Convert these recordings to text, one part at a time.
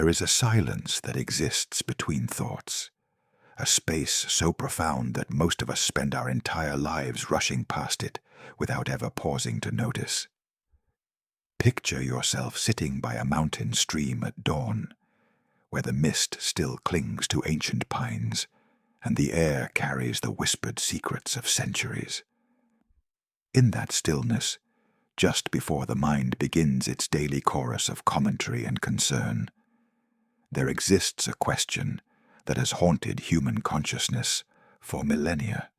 There is a silence that exists between thoughts, a space so profound that most of us spend our entire lives rushing past it without ever pausing to notice. Picture yourself sitting by a mountain stream at dawn, where the mist still clings to ancient pines, and the air carries the whispered secrets of centuries. In that stillness, just before the mind begins its daily chorus of commentary and concern, there exists a question that has haunted human consciousness for millennia.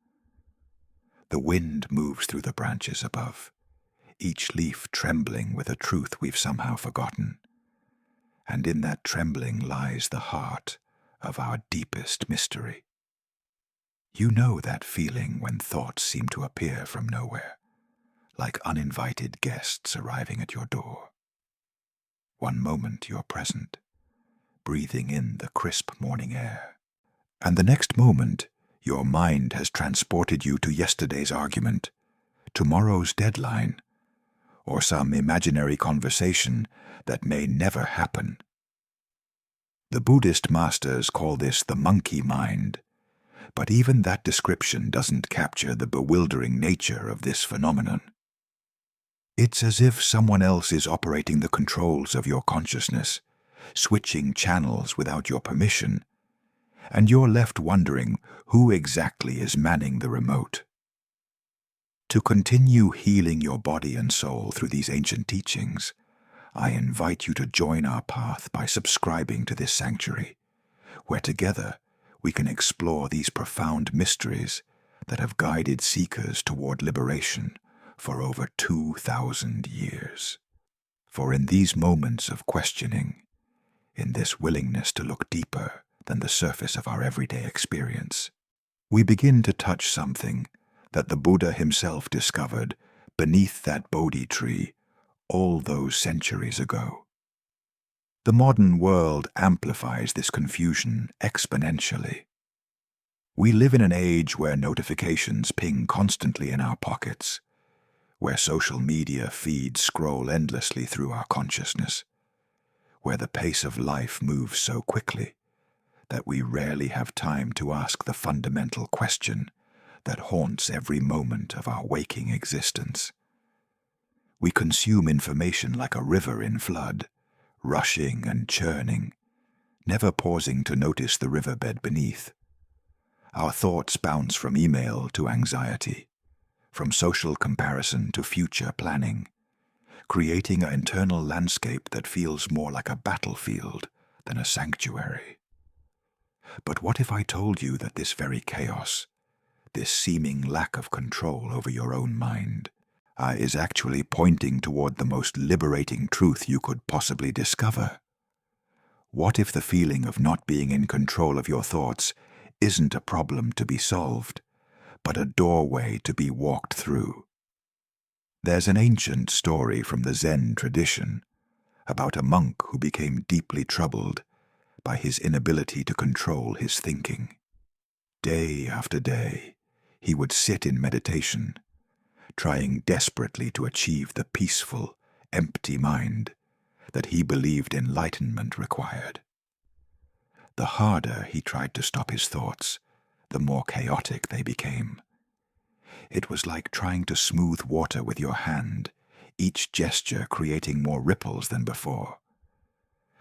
The wind moves through the branches above, each leaf trembling with a truth we've somehow forgotten. And in that trembling lies the heart of our deepest mystery. You know that feeling when thoughts seem to appear from nowhere, like uninvited guests arriving at your door. One moment you're present, breathing in the crisp morning air, and the next moment your mind has transported you to yesterday's argument, tomorrow's deadline, or some imaginary conversation that may never happen. The Buddhist masters call this the monkey mind, but even that description doesn't capture the bewildering nature of this phenomenon. It's as if someone else is operating the controls of your consciousness, switching channels without your permission, and you're left wondering who exactly is manning the remote. To continue healing your body and soul through these ancient teachings, I invite you to join our path by subscribing to this sanctuary, where together we can explore these profound mysteries that have guided seekers toward liberation for over 2,000 years. For in these moments of questioning, in this willingness to look deeper than the surface of our everyday experience, we begin to touch something that the Buddha himself discovered beneath that Bodhi tree all those centuries ago. The modern world amplifies this confusion exponentially. We live in an age where notifications ping constantly in our pockets, where social media feeds scroll endlessly through our consciousness, where the pace of life moves so quickly that we rarely have time to ask the fundamental question that haunts every moment of our waking existence. We consume information like a river in flood, rushing and churning, never pausing to notice the riverbed beneath. Our thoughts bounce from email to anxiety, from social comparison to future planning, creating an internal landscape that feels more like a battlefield than a sanctuary. But what if I told you that this very chaos, this seeming lack of control over your own mind, is actually pointing toward the most liberating truth you could possibly discover? What if the feeling of not being in control of your thoughts isn't a problem to be solved, but a doorway to be walked through? There's an ancient story from the Zen tradition about a monk who became deeply troubled by his inability to control his thinking. Day after day, he would sit in meditation, trying desperately to achieve the peaceful, empty mind that he believed enlightenment required. The harder he tried to stop his thoughts, the more chaotic they became. It was like trying to smooth water with your hand, each gesture creating more ripples than before.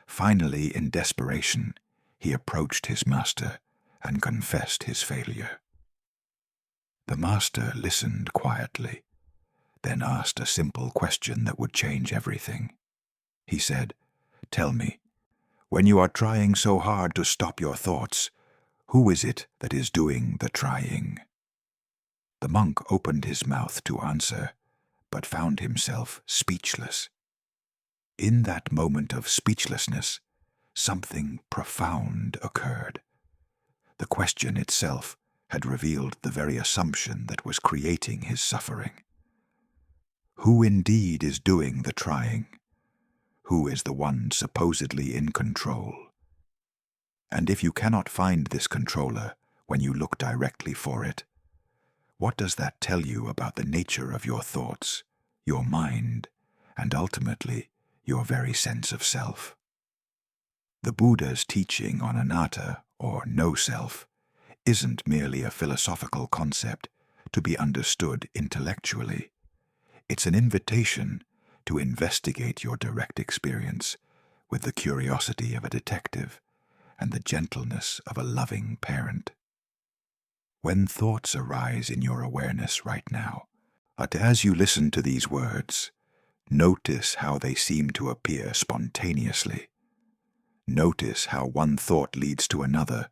Finally, in desperation, he approached his master and confessed his failure. The master listened quietly, then asked a simple question that would change everything. He said, "Tell me, when you are trying so hard to stop your thoughts, who is it that is doing the trying?" The monk opened his mouth to answer, but found himself speechless. In that moment of speechlessness, something profound occurred. The question itself had revealed the very assumption that was creating his suffering. Who indeed is doing the trying? Who is the one supposedly in control? And if you cannot find this controller when you look directly for it, what does that tell you about the nature of your thoughts, your mind, and ultimately your very sense of self? The Buddha's teaching on anatta, or no-self, isn't merely a philosophical concept to be understood intellectually. It's an invitation to investigate your direct experience with the curiosity of a detective and the gentleness of a loving parent. When thoughts arise in your awareness right now, but as you listen to these words, notice how they seem to appear spontaneously. Notice how one thought leads to another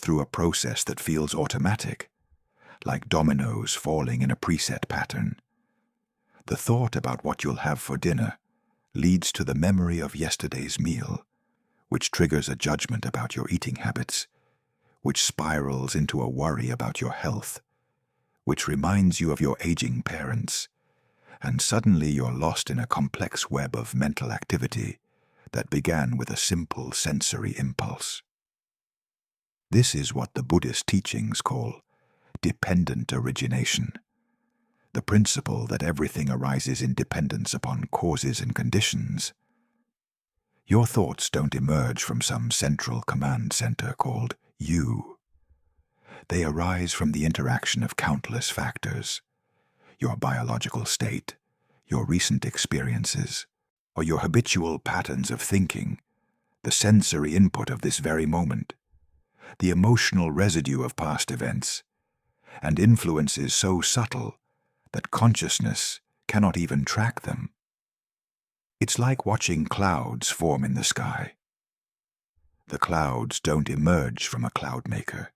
through a process that feels automatic, like dominoes falling in a preset pattern. The thought about what you'll have for dinner leads to the memory of yesterday's meal, which triggers a judgment about your eating habits, which spirals into a worry about your health, which reminds you of your aging parents, and suddenly you're lost in a complex web of mental activity that began with a simple sensory impulse. This is what the Buddhist teachings call dependent origination, the principle that everything arises in dependence upon causes and conditions. Your thoughts don't emerge from some central command center called you. They arise from the interaction of countless factors: your biological state, your recent experiences, or your habitual patterns of thinking, the sensory input of this very moment, the emotional residue of past events, and influences so subtle that consciousness cannot even track them. It's like watching clouds form in the sky. The clouds don't emerge from a cloud maker.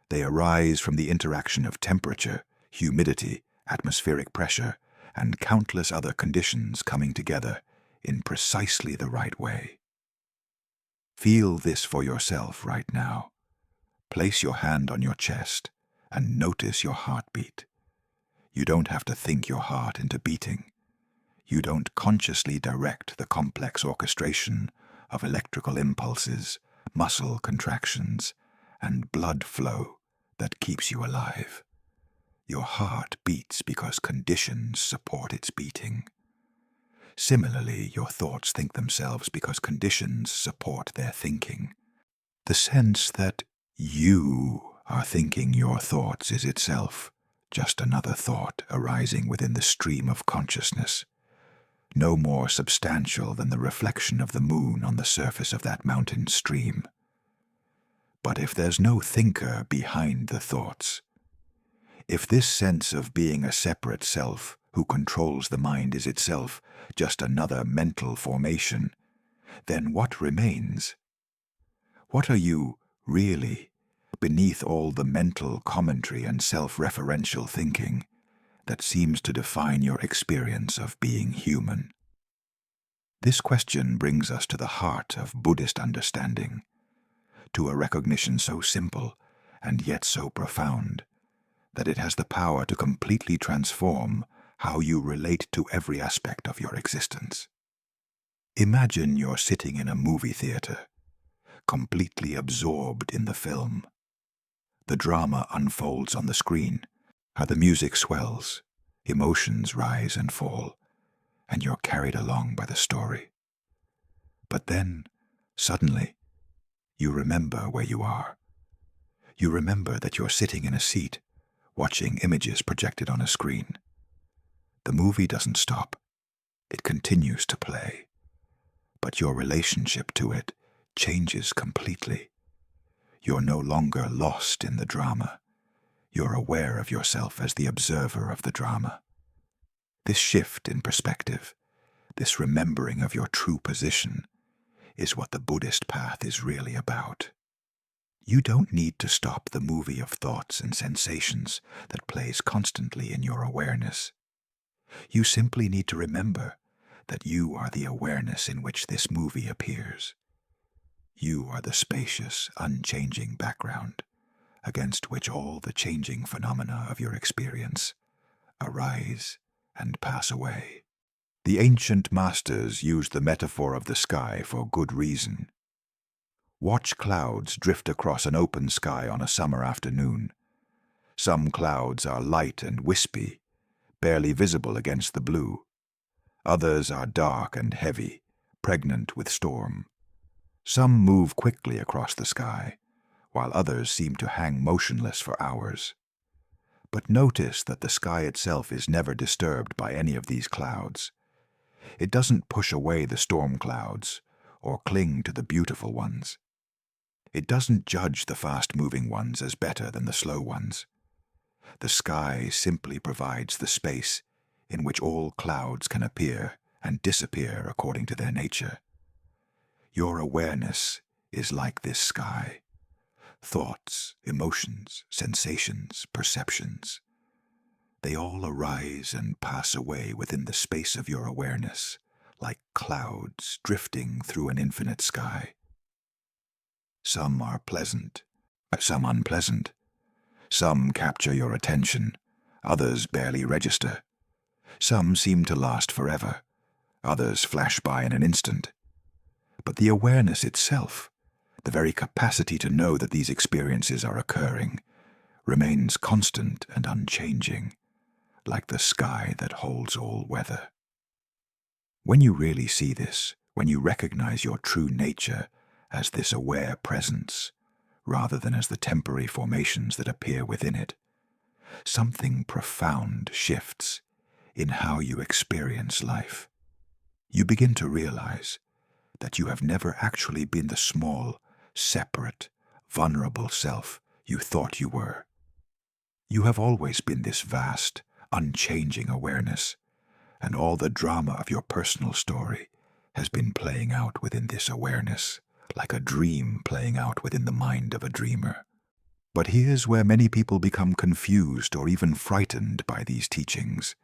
They arise from the interaction of temperature, humidity, atmospheric pressure, and countless other conditions coming together in precisely the right way. Feel this for yourself right now. Place your hand on your chest and notice your heartbeat. You don't have to think your heart into beating. You don't consciously direct the complex orchestration of electrical impulses, muscle contractions, and blood flow that keeps you alive. Your heart beats because conditions support its beating. Similarly, your thoughts think themselves because conditions support their thinking. The sense that you are thinking your thoughts is itself just another thought arising within the stream of consciousness, no more substantial than the reflection of the moon on the surface of that mountain stream. But if there's no thinker behind the thoughts, if this sense of being a separate self who controls the mind is itself just another mental formation, then what remains? What are you really, beneath all the mental commentary and self-referential thinking that seems to define your experience of being human? This question brings us to the heart of Buddhist understanding, to a recognition so simple and yet so profound that it has the power to completely transform how you relate to every aspect of your existence. Imagine you're sitting in a movie theater, completely absorbed in the film. The drama unfolds on the screen, how the music swells, emotions rise and fall, and you're carried along by the story. But then, suddenly, you remember where you are. You remember that you're sitting in a seat, watching images projected on a screen. The movie doesn't stop. It continues to play. But your relationship to it changes completely. You're no longer lost in the drama. You're aware of yourself as the observer of the drama. This shift in perspective, this remembering of your true position, is what the Buddhist path is really about. You don't need to stop the movie of thoughts and sensations that plays constantly in your awareness. You simply need to remember that you are the awareness in which this movie appears. You are the spacious, unchanging background against which all the changing phenomena of your experience arise and pass away. The ancient masters used the metaphor of the sky for good reason. Watch clouds drift across an open sky on a summer afternoon. Some clouds are light and wispy, barely visible against the blue. Others are dark and heavy, pregnant with storm. Some move quickly across the sky, while others seem to hang motionless for hours. But notice that the sky itself is never disturbed by any of these clouds. It doesn't push away the storm clouds or cling to the beautiful ones. It doesn't judge the fast-moving ones as better than the slow ones. The sky simply provides the space in which all clouds can appear and disappear according to their nature. Your awareness is like this sky. Thoughts, emotions, sensations, perceptions, they all arise and pass away within the space of your awareness, like clouds drifting through an infinite sky. Some are pleasant, some unpleasant. Some capture your attention, others barely register. Some seem to last forever, others flash by in an instant. But the awareness itself, the very capacity to know that these experiences are occurring, remains constant and unchanging, like the sky that holds all weather. When you really see this, when you recognize your true nature as this aware presence, rather than as the temporary formations that appear within it, something profound shifts in how you experience life. You begin to realize that you have never actually been the small, separate, vulnerable self you thought you were. You have always been this vast, unchanging awareness, and all the drama of your personal story has been playing out within this awareness, like a dream playing out within the mind of a dreamer. But here's where many people become confused or even frightened by these teachings.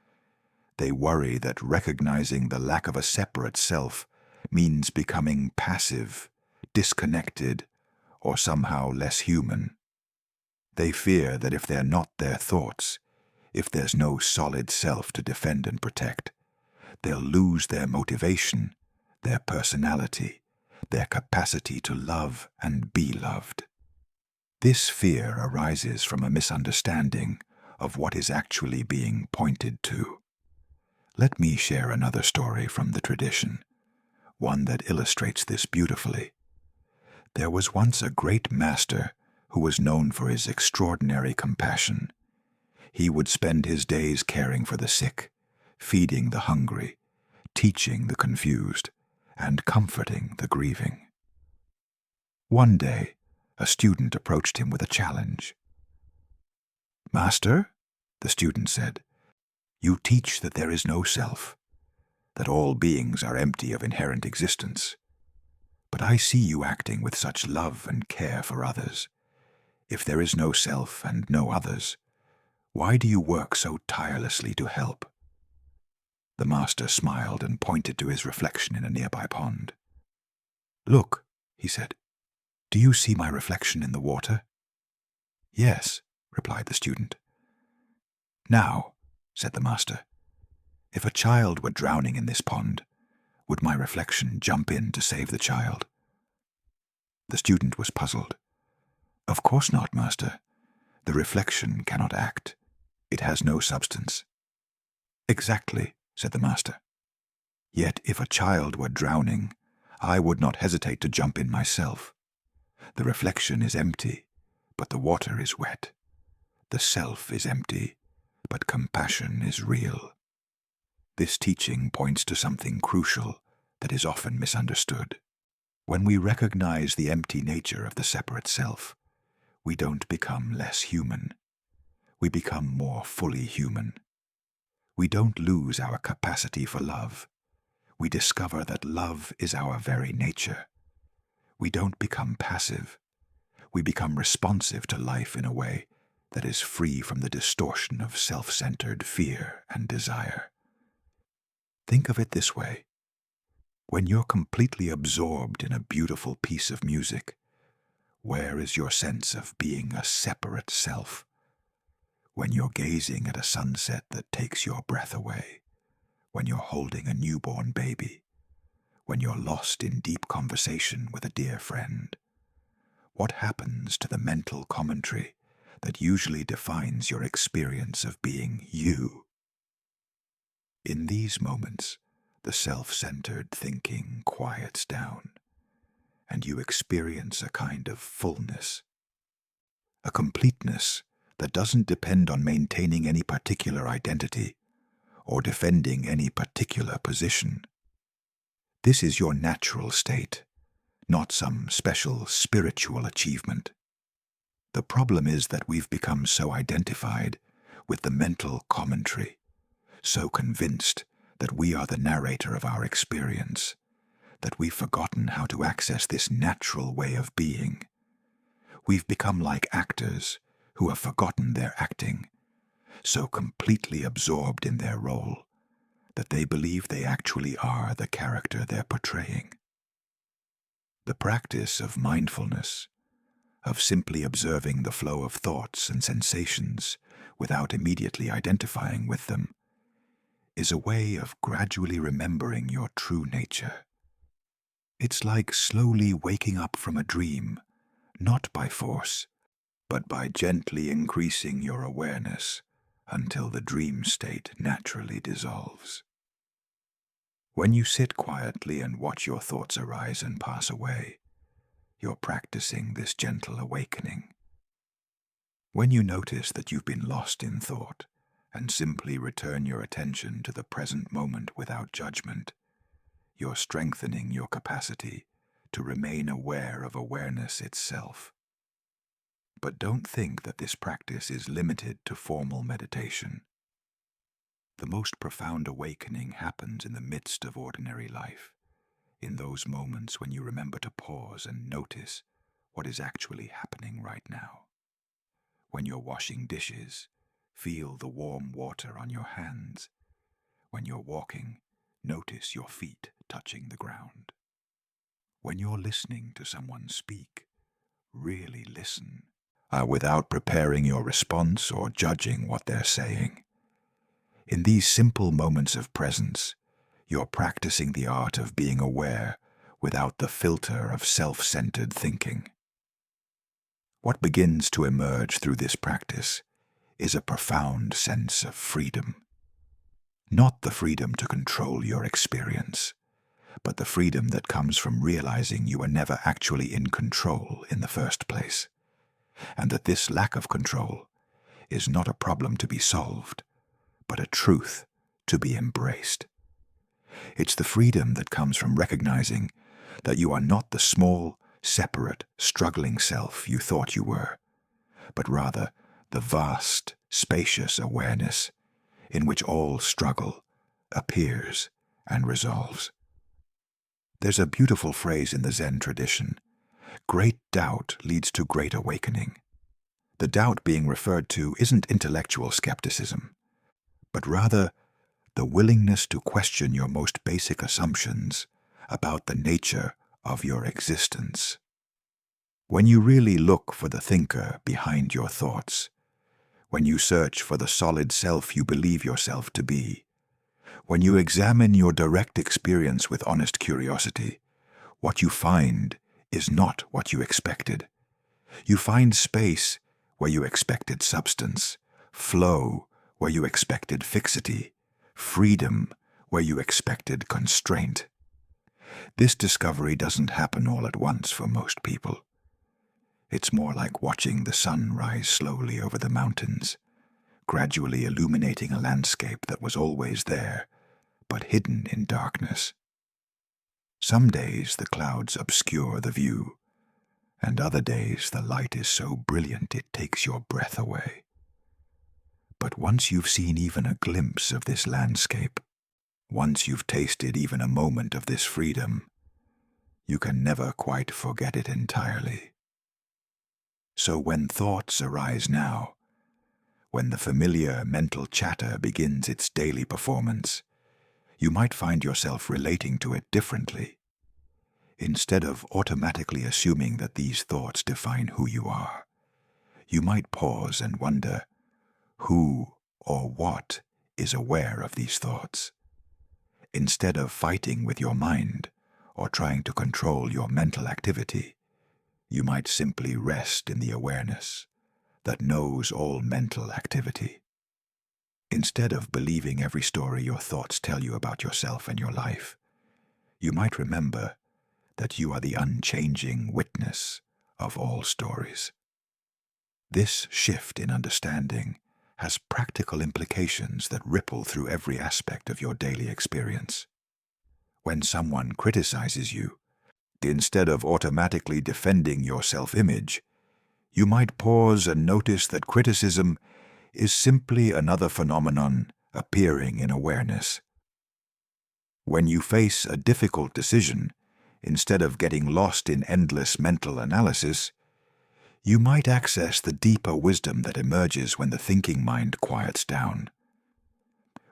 They worry that recognizing the lack of a separate self means becoming passive, disconnected, or somehow less human. They fear that if they're not their thoughts, if there's no solid self to defend and protect, they'll lose their motivation, their personality, their capacity to love and be loved. This fear arises from a misunderstanding of what is actually being pointed to. Let me share another story from the tradition, one that illustrates this beautifully. There was once a great master who was known for his extraordinary compassion. He would spend his days caring for the sick, feeding the hungry, teaching the confused, and comforting the grieving. One day, a student approached him with a challenge. "Master," the student said, "you teach that there is no self, that all beings are empty of inherent existence. But I see you acting with such love and care for others. If there is no self and no others, why do you work so tirelessly to help?" The master smiled and pointed to his reflection in a nearby pond. "Look," he said, "do you see my reflection in the water?" "Yes," replied the student. "Now," said the master, "if a child were drowning in this pond, would my reflection jump in to save the child?" The student was puzzled. "Of course not, master. The reflection cannot act. It has no substance." "Exactly," said the master. "Yet if a child were drowning, I would not hesitate to jump in myself. The reflection is empty, but the water is wet. The self is empty, but compassion is real." This teaching points to something crucial that is often misunderstood. When we recognize the empty nature of the separate self, we don't become less human. We become more fully human. We don't lose our capacity for love. We discover that love is our very nature. We don't become passive. We become responsive to life in a way that is free from the distortion of self-centered fear and desire. Think of it this way. When you're completely absorbed in a beautiful piece of music, where is your sense of being a separate self? When you're gazing at a sunset that takes your breath away, when you're holding a newborn baby, when you're lost in deep conversation with a dear friend, what happens to the mental commentary that usually defines your experience of being you? In these moments, the self-centered thinking quiets down. and you experience a kind of fullness, a completeness that doesn't depend on maintaining any particular identity or defending any particular position. This is your natural state, not some special spiritual achievement. The problem is that we've become so identified with the mental commentary, so convinced that we are the narrator of our experience, that we've forgotten how to access this natural way of being. We've become like actors who have forgotten their acting, so completely absorbed in their role that they believe they actually are the character they're portraying. The practice of mindfulness, of simply observing the flow of thoughts and sensations without immediately identifying with them, is a way of gradually remembering your true nature. It's like slowly waking up from a dream, not by force, but by gently increasing your awareness until the dream state naturally dissolves. When you sit quietly and watch your thoughts arise and pass away, you're practicing this gentle awakening. When you notice that you've been lost in thought and simply return your attention to the present moment without judgment, you're strengthening your capacity to remain aware of awareness itself. But don't think that this practice is limited to formal meditation. The most profound awakening happens in the midst of ordinary life, in those moments when you remember to pause and notice what is actually happening right now. When you're washing dishes, feel the warm water on your hands. When you're walking, notice your feet touching the ground. When you're listening to someone speak, really listen, without preparing your response or judging what they're saying. In these simple moments of presence, you're practicing the art of being aware without the filter of self-centered thinking. What begins to emerge through this practice is a profound sense of freedom. Not the freedom to control your experience, but the freedom that comes from realizing you were never actually in control in the first place, and that this lack of control is not a problem to be solved, but a truth to be embraced. It's the freedom that comes from recognizing that you are not the small, separate, struggling self you thought you were, but rather the vast, spacious awareness in which all struggle appears and resolves. There's a beautiful phrase in the Zen tradition: great doubt leads to great awakening. The doubt being referred to isn't intellectual skepticism, but rather the willingness to question your most basic assumptions about the nature of your existence. When you really look for the thinker behind your thoughts, when you search for the solid self you believe yourself to be, when you examine your direct experience with honest curiosity, what you find is not what you expected. You find space where you expected substance, flow where you expected fixity, freedom where you expected constraint. This discovery doesn't happen all at once for most people. It's more like watching the sun rise slowly over the mountains, gradually illuminating a landscape that was always there, but hidden in darkness. Some days the clouds obscure the view, and other days the light is so brilliant it takes your breath away. But once you've seen even a glimpse of this landscape, once you've tasted even a moment of this freedom, you can never quite forget it entirely. So when thoughts arise now, when the familiar mental chatter begins its daily performance, you might find yourself relating to it differently. Instead of automatically assuming that these thoughts define who you are, you might pause and wonder who or what is aware of these thoughts. Instead of fighting with your mind or trying to control your mental activity, you might simply rest in the awareness that knows all mental activity. Instead of believing every story your thoughts tell you about yourself and your life, you might remember that you are the unchanging witness of all stories. This shift in understanding has practical implications that ripple through every aspect of your daily experience. When someone criticizes you, instead of automatically defending your self-image, you might pause and notice that criticism is simply another phenomenon appearing in awareness. When you face a difficult decision, instead of getting lost in endless mental analysis, you might access the deeper wisdom that emerges when the thinking mind quiets down.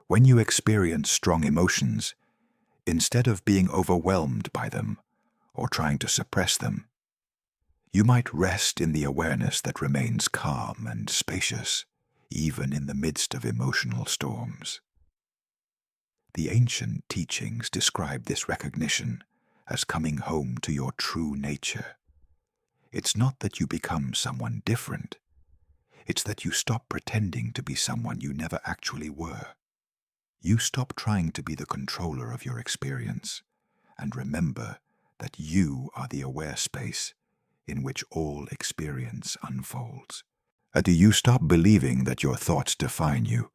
When you experience strong emotions, instead of being overwhelmed by them or trying to suppress them, you might rest in the awareness that remains calm and spacious, even in the midst of emotional storms. The ancient teachings describe this recognition as coming home to your true nature. It's not that you become someone different. It's that you stop pretending to be someone you never actually were. You stop trying to be the controller of your experience and remember that you are the aware space in which all experience unfolds. Do you stop believing that your thoughts define you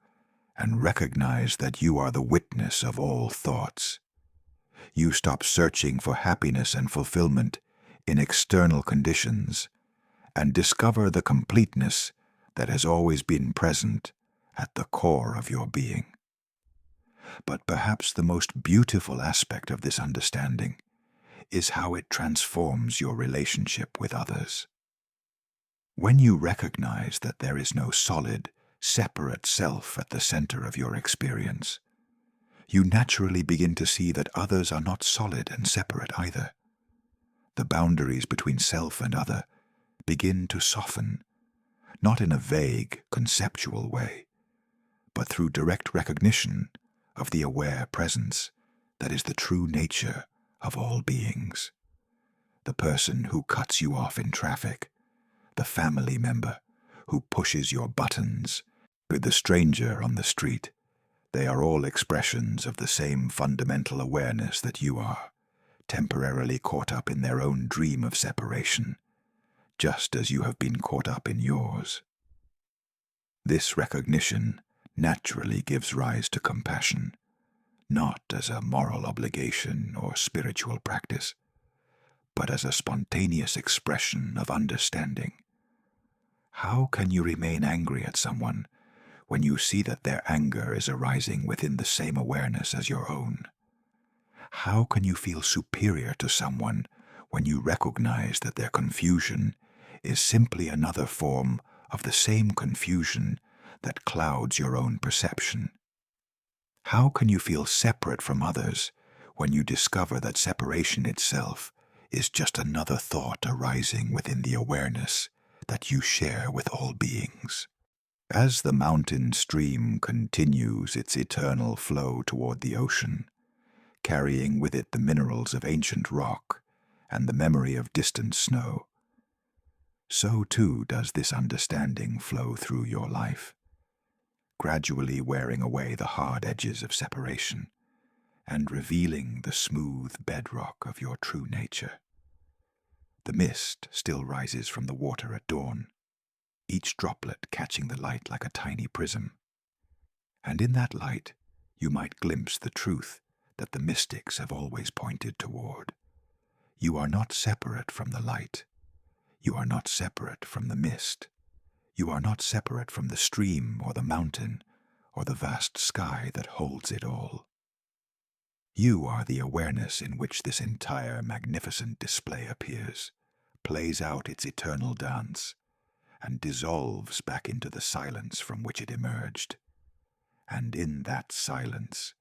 and recognize that you are the witness of all thoughts? You stop searching for happiness and fulfillment in external conditions and discover the completeness that has always been present at the core of your being. But perhaps the most beautiful aspect of this understanding is how it transforms your relationship with others. When you recognize that there is no solid, separate self at the center of your experience, you naturally begin to see that others are not solid and separate either. The boundaries between self and other begin to soften, not in a vague, conceptual way, but through direct recognition of the aware presence that is the true nature of all beings. The person who cuts you off in traffic, the family member who pushes your buttons, the stranger on the street, they are all expressions of the same fundamental awareness that you are, temporarily caught up in their own dream of separation, just as you have been caught up in yours. This recognition naturally gives rise to compassion, not as a moral obligation or spiritual practice, but as a spontaneous expression of understanding. How can you remain angry at someone when you see that their anger is arising within the same awareness as your own? How can you feel superior to someone when you recognize that their confusion is simply another form of the same confusion that clouds your own perception? How can you feel separate from others when you discover that separation itself is just another thought arising within the awareness that you share with all beings? As the mountain stream continues its eternal flow toward the ocean, carrying with it the minerals of ancient rock and the memory of distant snow, so too does this understanding flow through your life, gradually wearing away the hard edges of separation and revealing the smooth bedrock of your true nature. The mist still rises from the water at dawn, each droplet catching the light like a tiny prism. And in that light, you might glimpse the truth that the mystics have always pointed toward. You are not separate from the light. You are not separate from the mist. You are not separate from the stream or the mountain or the vast sky that holds it all. You are the awareness in which this entire magnificent display appears, plays out its eternal dance, and dissolves back into the silence from which it emerged. And in that silence,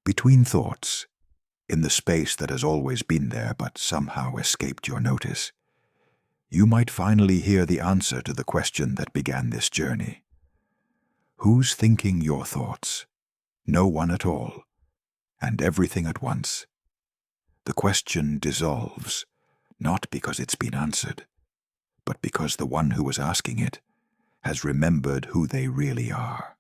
between thoughts, in the space that has always been there but somehow escaped your notice, you might finally hear the answer to the question that began this journey. Who's thinking your thoughts? No one at all, and everything at once. The question dissolves, not because it's been answered, but because the one who was asking it has remembered who they really are.